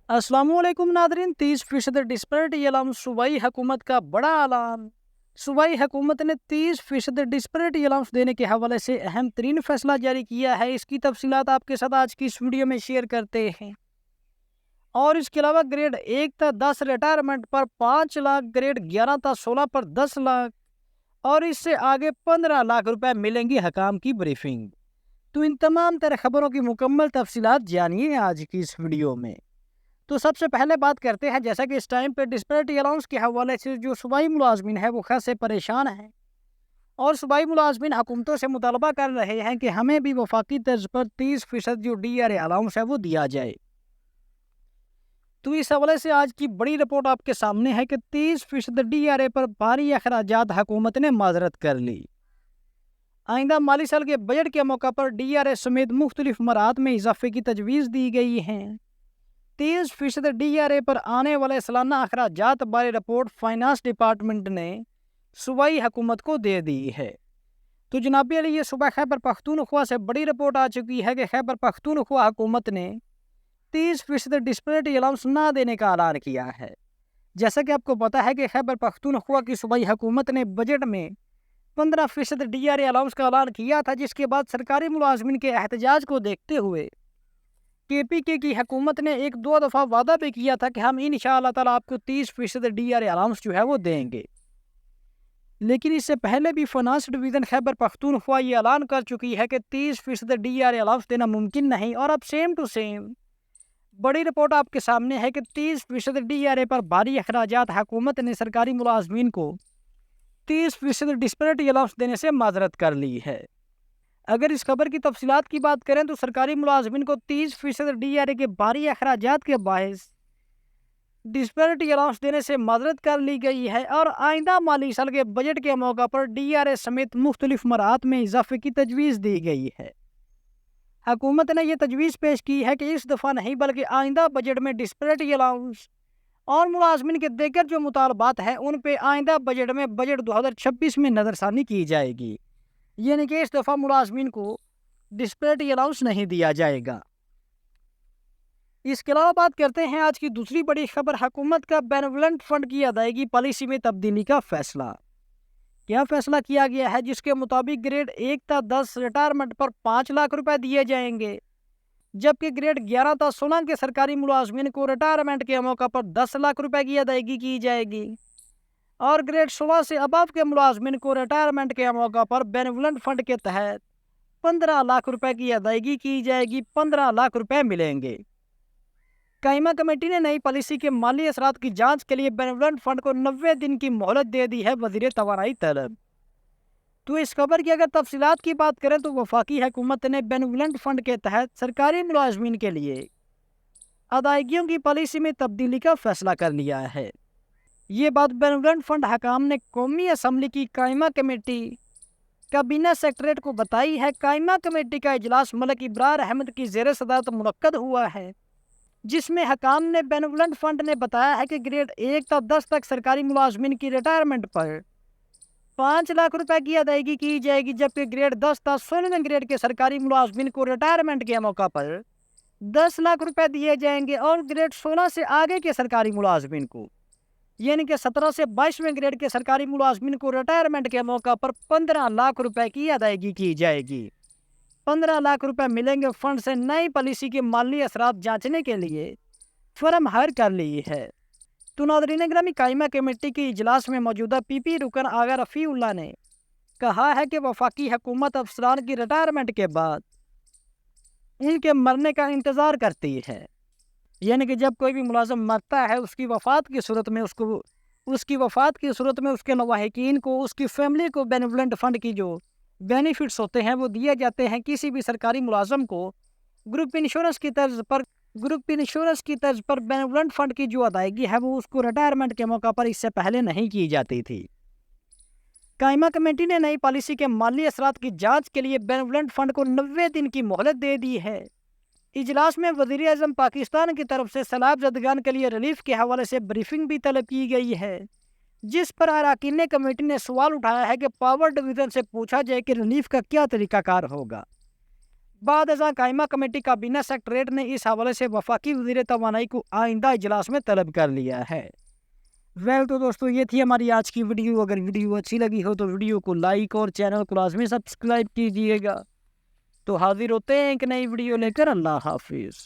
अस्सलामुअलैकुम Nadreen. 30% disparity allowance सूबाई हुकूमत का बड़ा ऐलान। सूबाई हुकूमत ने 30% डिस्पैरिटी अलाउंस देने के हवाले से अहम तरीन फैसला जारी किया है। इसकी तफसीलात आपके साथ आज की इस वीडियो में शेयर करते हैं। और इसके अलावा ग्रेड 1 था 10 रिटायरमेंट पर 5 लाख, ग्रेड 11 था 16 पर 10 लाख और इससे आगे 15 लाख रुपए मिलेंगी हकाम की ब्रीफिंग। तो इन तमाम तरह खबरों की मुकम्मल तफसीलात जानिए आज की इस वीडियो में। तो सबसे पहले बात करते हैं, जैसा कि इस टाइम पे डिस्पैरिटी अलाउंस के हवाले से जो सूबाई मुलाजमीन है वो खासे परेशान हैं और सूबाई मुलाजमीन हुकूमतों से मुतालबा कर रहे हैं कि हमें भी वफाकी तर्ज पर 30% जो DRA अलाउंस है वो दिया जाए। तो इस हवाले से आज की बड़ी रिपोर्ट आपके सामने है कि 30% DRA पर भारी अखराजात हुकूमत ने माजरत कर ली। आइंदा माली साल के बजट के मौका पर DRA समेत मुख्तलिफ मराहत में इजाफे की तजवीज़ दी गई है। 30% DRA पर आने वाले सालाना अखराजात बारे रिपोर्ट फाइनेंस डिपार्टमेंट ने सूबाई हुकूमत को दे दी है। तो जनाबी अली, ये सूबा खैबर पख्तूनख्वा से बड़ी रिपोर्ट आ चुकी है कि खैबर पख्तूनख्वा हुकूमत ने 30% डिस्पैरिटी अलाउंस ना देने का ऐलान किया है। जैसा कि आपको पता है कि खैबर पख्तूनख्वा की सूबाई हुकूमत ने बजट में 15% DRA अलाउंस का ऐलान किया था, जिसके बाद सरकारी मुलाजमीन के एहतजाज को देखते हुए KPK की हुकूमत ने एक दो दफ़ा वादा भी किया था कि हम इंशाअल्लाह ताला आपको 30% DRA अलाउंस जो है वो देंगे। लेकिन इससे पहले भी फाइनेंस डिवीज़न खैबर पख्तूनख्वा ये ऐलान कर चुकी है कि 30% DRA अलाउंस देना मुमकिन नहीं। और अब सेम टू सेम बड़ी रिपोर्ट आपके सामने है कि 30% DRA पर भारी अखराजात हुकूमत ने सरकारी मुलाजमीन को 30% डिस्पैरिटी अलाउंस देने से माजरत कर ली है। अगर इस खबर की तफसीलात की बात करें तो सरकारी मुलाजमीन को 30% DRA के भारी अखराजात के बायस डिस्पैरिटी अलाउंस देने से माजरत कर ली गई है और आइंदा माली साल के बजट के मौका पर DRA समेत मुख्तलिफ मराहत में इजाफे की तजवीज़ दी गई है। हुकूमत ने यह तजवीज़ पेश की है कि इस दफ़ा नहीं बल्कि आइंदा बजट में डिस्पैरिटी अलाउंस और मुलाजमीन के देकर जो मुतालबात हैं उन पे आइंदा बजट में बजट 2026 में नज़रसानी की जाएगी। यानी कि इस दफ़ा मुलाजमीन को डिस्पैरिटी अलाउंस नहीं दिया जाएगा। इसके अलावा बात करते हैं आज की दूसरी बड़ी खबर, हुकूमत का बेनेवोलेंट फंड की अदायगी पॉलिसी में तब्दीली का फैसला। क्या फैसला किया गया है जिसके मुताबिक ग्रेड 1 था 10 रिटायरमेंट पर 5 लाख रुपए दिए जाएंगे, जबकि ग्रेड 11 था 16 के सरकारी मुलाजमीन को रिटायरमेंट के मौका पर 10 लाख रुपए की अदायगी की जाएगी और ग्रेड 16 से अबव के मुलाजमीन को रिटायरमेंट के मौका पर बेनेवोलेंट फंड के तहत 15 लाख रुपए की अदायगी की जाएगी। 15 लाख रुपए मिलेंगे। कायमा कमेटी ने नई पॉलिसी के माली असरात की जांच के लिए बेनेवोलेंट फंड को 90 दिन की मोहलत दे दी है वजीर तवानाई तलब। तो इस खबर की अगर तफसीलात की बात करें तो वफाकी हुकूमत ने बेनेवोलेंट फंड के तहत सरकारी मुलाजमीन के लिए अदायगियों की पॉलिसी में तब्दीली का फैसला कर लिया है। ये बात बेनेवोलेंट फंड हकाम ने कौमी असम्बली की कायमा कमेटी काबीना सेक्रेटरीट को बताई है। कायमा कमेटी का इजलास मलिक इब्रार अहमद की ज़ेर सदारत मुनक्कद हुआ है, जिसमें हकाम ने बेनेवोलेंट फंड ने बताया है कि ग्रेड 1 तक 10 तक सरकारी मुलाजमीन की रिटायरमेंट पर 5 लाख रुपए की अदायगी की जाएगी, जबकि ग्रेड 10 तक 16 ग्रेड के सरकारी मुलाजमीन को रिटायरमेंट के मौका पर 10 लाख रुपए दिए जाएंगे और ग्रेड 16 से आगे के सरकारी मुलाजमीन को यानी कि 17 से 22वें ग्रेड के सरकारी मुलाजमीन को रिटायरमेंट के मौका पर 15 लाख रुपए की अदायगी की जाएगी। 15 लाख रुपए मिलेंगे। फंड से नई पॉलिसी के माली असरात जांचने के लिए फर्म हायर कर ली है। तो नाज़रीन ग्रामी, कायमा कमेटी के इजलास में मौजूदा PP रुकन आगा रफ़ीउल्लाह ने कहा है कि वफाकी हुकूमत अफसरान की रिटायरमेंट के बाद इनके मरने का इंतज़ार करती है। यानी कि जब कोई भी मुलाजम मरता है उसकी वफ़ात की सूरत में उसके लवाहिकीन को, उसकी फैमिली को बेनेवोलेंट फंड की जो बेनिफिट्स होते हैं वो दिए जाते हैं। किसी भी सरकारी मुलाजम को ग्रुप इंश्योरेंस की तर्ज पर बेनेवोलेंट फंड की जो अदायगी है वो उसको रिटायरमेंट के मौका पर इससे पहले नहीं की जाती थी। कायमा कमेटी ने नई पॉलिसी के माली असरात की जांच के लिए बेनेवोलेंट फंड को 90 दिन की मोहलत दे दी है। इजलास में वज़ीर आज़म पाकिस्तान की तरफ से सैलाब ज़दगान के लिए रिलीफ के हवाले से ब्रीफिंग भी तलब की गई है, जिस पर अरकान कमेटी ने सवाल उठाया है कि पावर डिवीज़न से पूछा जाए कि रिलीफ का क्या तरीकाकार होगा। बाद अज़ां कायमा कमेटी काबीना सेक्रेटरीट ने इस हवाले से वफाकी वज़ीर तवानाई को आइंदा इजलास में तलब कर लिया है। तो दोस्तों ये थी हमारी आज की वीडियो। अगर वीडियो अच्छी लगी हो तो वीडियो को लाइक और चैनल को लाजमी सब्सक्राइब कीजिएगा। तो हाजिर होते हैं एक नई वीडियो लेकर। अल्लाह हाफिज़।